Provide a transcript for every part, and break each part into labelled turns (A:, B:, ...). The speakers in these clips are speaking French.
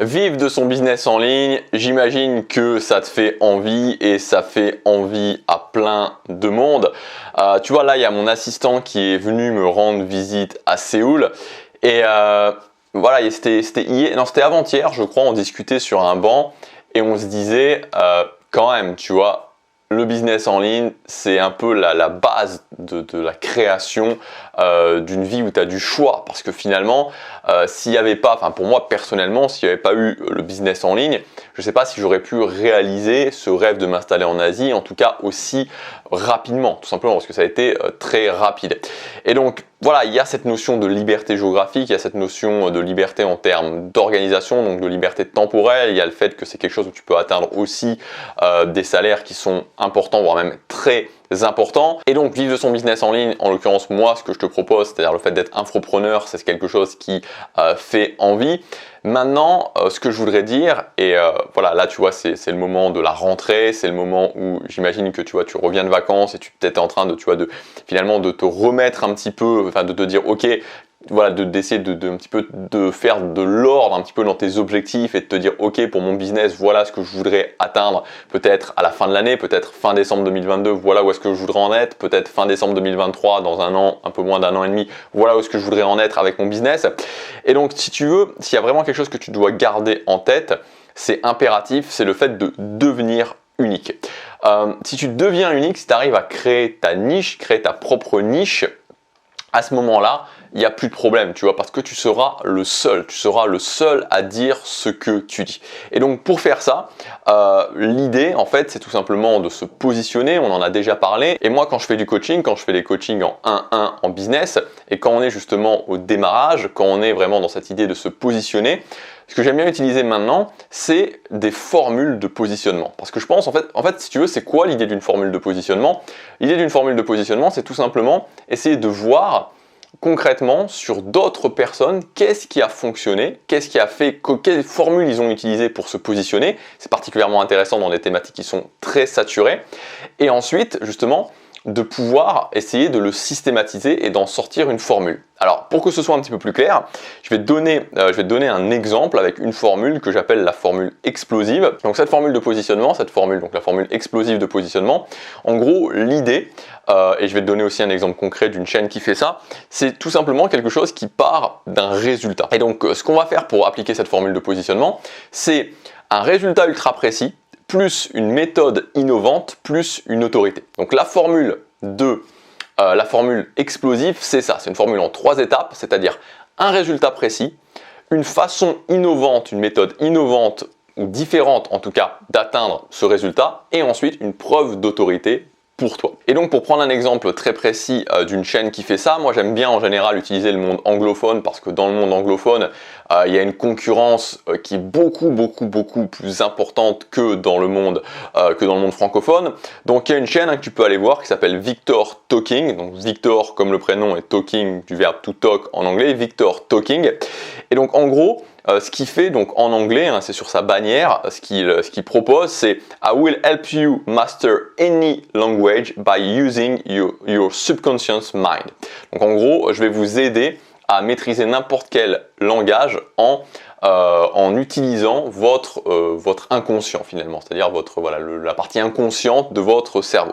A: Vivre de son business en ligne, j'imagine que ça te fait envie et ça fait envie à plein de monde. Tu vois, là, il y a mon assistant qui est venu me rendre visite à Séoul et voilà, c'était avant-hier, je crois, on discutait sur un banc et on se disait quand même, tu vois, le business en ligne, c'est un peu la base de la création d'une vie où tu as du choix. Parce que finalement, s'il n'y avait pas, enfin pour moi personnellement, s'il n'y avait pas eu le business en ligne, je ne sais pas si j'aurais pu réaliser ce rêve de m'installer en Asie, en tout cas aussi rapidement, tout simplement parce que ça a été très rapide. Et donc voilà, il y a cette notion de liberté géographique, il y a cette notion de liberté en termes d'organisation, donc de liberté temporelle, il y a le fait que c'est quelque chose où tu peux atteindre aussi des salaires qui sont importants, voire même très importants. Et donc vivre de son business en ligne, en l'occurrence moi, ce que je te propose, c'est-à-dire le fait d'être infopreneur, c'est quelque chose qui fait envie. Maintenant, ce que je voudrais dire, et voilà, là tu vois, c'est le moment de la rentrée, c'est le moment où j'imagine que tu vois, tu reviens de vacances et tu es en train de, tu vois, finalement de te remettre un petit peu, enfin de te dire ok, voilà, d'essayer un petit peu de faire de l'ordre un petit peu dans tes objectifs et de te dire ok, pour mon business, voilà ce que je voudrais atteindre peut-être à la fin de l'année, peut-être fin décembre 2022, voilà où est-ce que je voudrais en être, peut-être fin décembre 2023, dans un an, un peu moins d'un an et demi, voilà où est-ce que je voudrais en être avec mon business. Et donc si tu veux, s'il y a vraiment quelque chose que tu dois garder en tête, c'est impératif, c'est le fait de devenir unique. Si tu deviens unique, si tu arrives à créer ta niche, créer ta propre niche, à ce moment-là, il n'y a plus de problème, tu vois, parce que tu seras le seul à dire ce que tu dis. Et donc pour faire ça, l'idée en fait, c'est tout simplement de se positionner, on en a déjà parlé. Et moi quand je fais du coaching, quand je fais des coachings en 1-1 en business, et quand on est justement au démarrage, quand on est vraiment dans cette idée de se positionner, ce que j'aime bien utiliser maintenant, c'est des formules de positionnement. Parce que je pense, en fait, si tu veux, c'est quoi l'idée d'une formule de positionnement? L'idée d'une formule de positionnement, c'est tout simplement essayer de voir concrètement sur d'autres personnes, qu'est-ce qui a fonctionné, qu'est-ce qui a fait, quelles formules ils ont utilisées pour se positionner. C'est particulièrement intéressant dans des thématiques qui sont très saturées. Et ensuite, justement, de pouvoir essayer de le systématiser et d'en sortir une formule. Alors, pour que ce soit un petit peu plus clair, je vais te donner un exemple avec une formule que j'appelle la formule explosive. Donc cette formule de positionnement, donc la formule explosive de positionnement, en gros, l'idée, et je vais te donner aussi un exemple concret d'une chaîne qui fait ça, c'est tout simplement quelque chose qui part d'un résultat. Et donc, ce qu'on va faire pour appliquer cette formule de positionnement, c'est un résultat ultra précis, plus une méthode innovante, plus une autorité. Donc la formule explosive, c'est ça, c'est une formule en 3 étapes, c'est-à-dire un résultat précis, une façon innovante, une méthode innovante ou différente en tout cas d'atteindre ce résultat, et ensuite une preuve d'autorité pour toi. Et donc pour prendre un exemple très précis d'une chaîne qui fait ça, moi j'aime bien en général utiliser le monde anglophone parce que dans le monde anglophone, il y a une concurrence qui est beaucoup plus importante que dans le monde francophone. Donc il y a une chaîne que tu peux aller voir qui s'appelle Victor Talking, donc Victor comme le prénom et Talking du verbe to talk en anglais, Victor Talking. Et donc en gros, ce qu'il fait donc en anglais, c'est sur sa bannière, ce qu'il propose, c'est I will help you master any language by using your subconscious mind. Donc en gros, je vais vous aider à maîtriser n'importe quel langage en utilisant votre inconscient finalement, c'est-à-dire la partie inconsciente de votre cerveau.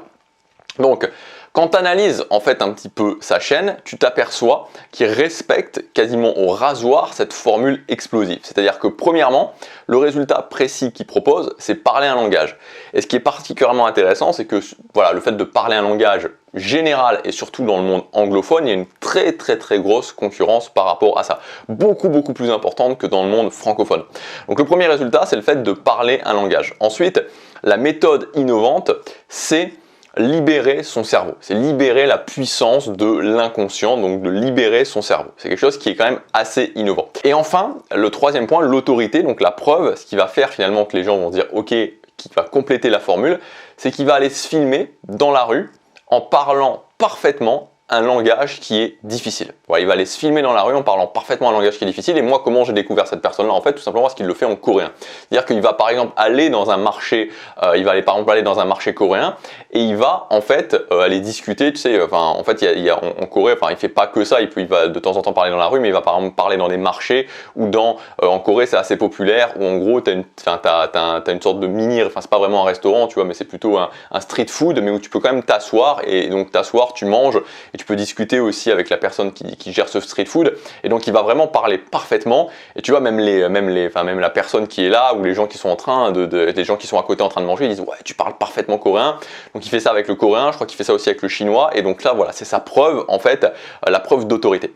A: Donc, quand tu analyses en fait un petit peu sa chaîne, tu t'aperçois qu'il respecte quasiment au rasoir cette formule explosive. C'est-à-dire que premièrement, le résultat précis qu'il propose, c'est parler un langage. Et ce qui est particulièrement intéressant, c'est que voilà, le fait de parler un langage général et surtout dans le monde anglophone, il y a une très grosse concurrence par rapport à ça. Beaucoup plus importante que dans le monde francophone. Donc le premier résultat, c'est le fait de parler un langage. Ensuite, la méthode innovante, c'est libérer son cerveau, c'est libérer la puissance de l'inconscient, donc de libérer son cerveau. C'est quelque chose qui est quand même assez innovant. Et enfin, le troisième point, l'autorité, donc la preuve, ce qui va faire finalement que les gens vont dire ok, qui va compléter la formule, c'est qu'il va aller se filmer dans la rue en parlant parfaitement un langage qui est difficile. Voilà, il va aller se filmer dans la rue en parlant parfaitement un langage qui est difficile. Et moi, comment j'ai découvert cette personne-là? En fait, tout simplement parce qu'il le fait en coréen. C'est-à-dire qu'il va par exemple aller dans un marché, il va aller par exemple aller dans un marché coréen et il va en fait aller discuter. Tu sais, enfin en fait, en Corée, enfin il fait pas que ça. Il va de temps en temps parler dans la rue, mais il va par exemple parler dans des marchés ou en Corée, c'est assez populaire. Où en gros, t'as une sorte de mini, enfin c'est pas vraiment un restaurant, tu vois, mais c'est plutôt un street food, mais où tu peux quand même t'asseoir et donc t'asseoir, tu manges. Et tu peux discuter aussi avec la personne qui gère ce street food. Et donc il va vraiment parler parfaitement. Et tu vois, même la personne qui est là ou les gens qui sont les gens qui sont à côté en train de manger, ils disent ouais, tu parles parfaitement coréen. Donc il fait ça avec le coréen, je crois qu'il fait ça aussi avec le chinois. Et donc là, voilà, c'est sa preuve en fait, la preuve d'autorité.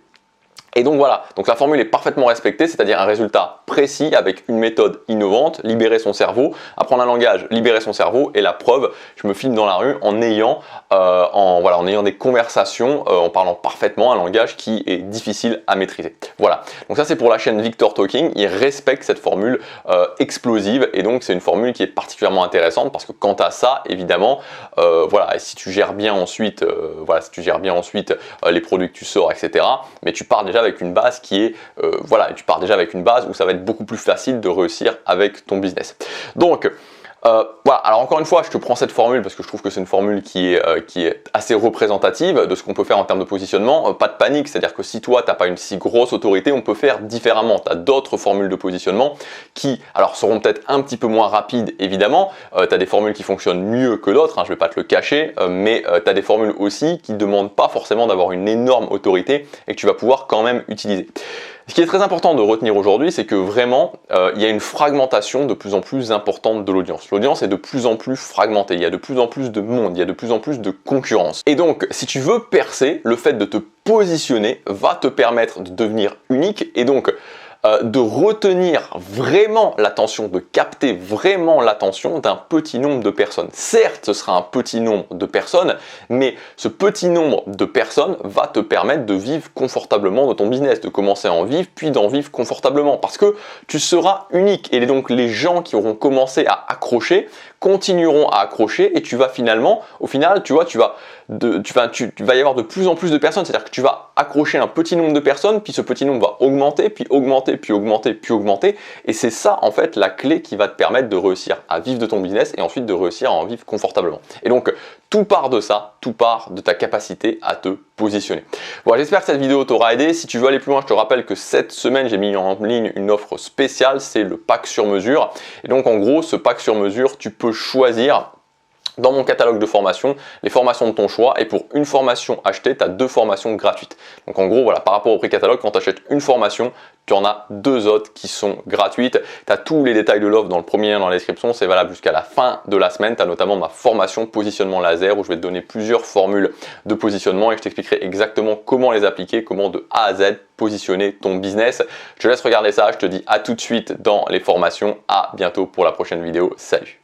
A: Et donc voilà, donc la formule est parfaitement respectée, c'est-à-dire un résultat précis avec une méthode innovante, libérer son cerveau, apprendre un langage, libérer son cerveau, et la preuve, je me filme dans la rue en ayant des conversations, en parlant parfaitement un langage qui est difficile à maîtriser. Voilà, donc ça c'est pour la chaîne Victor Talking, il respecte cette formule explosive, et donc c'est une formule qui est particulièrement intéressante parce que quant à ça, évidemment, voilà, et si tu gères bien ensuite, les produits que tu sors, etc., mais tu pars déjà avec une base qui est, tu pars déjà avec une base où ça va être beaucoup plus facile de réussir avec ton business. Donc, voilà, alors encore une fois, je te prends cette formule parce que je trouve que c'est une formule qui est assez représentative de ce qu'on peut faire en termes de positionnement. Pas de panique, c'est-à-dire que si toi, tu n'as pas une si grosse autorité, on peut faire différemment. Tu as d'autres formules de positionnement qui, alors, seront peut-être un petit peu moins rapides, évidemment. Tu as des formules qui fonctionnent mieux que d'autres, hein, je ne vais pas te le cacher, mais tu as des formules aussi qui ne demandent pas forcément d'avoir une énorme autorité et que tu vas pouvoir quand même utiliser. Ce qui est très important de retenir aujourd'hui, c'est que vraiment, il y a une fragmentation de plus en plus importante de l'audience. L'audience est de plus en plus fragmentée, il y a de plus en plus de monde, il y a de plus en plus de concurrence. Et donc, si tu veux percer, le fait de te positionner va te permettre de devenir unique et donc de retenir vraiment l'attention, de capter vraiment l'attention d'un petit nombre de personnes. Certes, ce sera un petit nombre de personnes, mais ce petit nombre de personnes va te permettre de vivre confortablement de ton business, de commencer à en vivre, puis d'en vivre confortablement, parce que tu seras unique. Et donc les gens qui auront commencé à accrocher continueront à accrocher et tu vas finalement, au final, tu vois, tu vas y avoir de plus en plus de personnes, c'est-à-dire que tu vas accrocher un petit nombre de personnes, puis ce petit nombre va augmenter, puis augmenter, puis augmenter, puis augmenter, et c'est ça en fait la clé qui va te permettre de réussir à vivre de ton business et ensuite de réussir à en vivre confortablement. Et donc tout part de ça, tout part de ta capacité à te positionner. Voilà, j'espère que cette vidéo t'aura aidé. Si tu veux aller plus loin, je te rappelle que cette semaine j'ai mis en ligne une offre spéciale, c'est le pack sur mesure. Et donc en gros, ce pack sur mesure, tu peux choisir dans mon catalogue de formation, les formations de ton choix, et pour une formation achetée, tu as 2 formations gratuites. Donc en gros, voilà, par rapport au prix catalogue, quand tu achètes une formation, tu en as 2 autres qui sont gratuites. Tu as tous les détails de l'offre dans le premier lien dans la description, c'est valable jusqu'à la fin de la semaine. Tu as notamment ma formation positionnement laser où je vais te donner plusieurs formules de positionnement et je t'expliquerai exactement comment les appliquer, comment de A à Z positionner ton business. Je te laisse regarder ça, je te dis à tout de suite dans les formations. À bientôt pour la prochaine vidéo. Salut!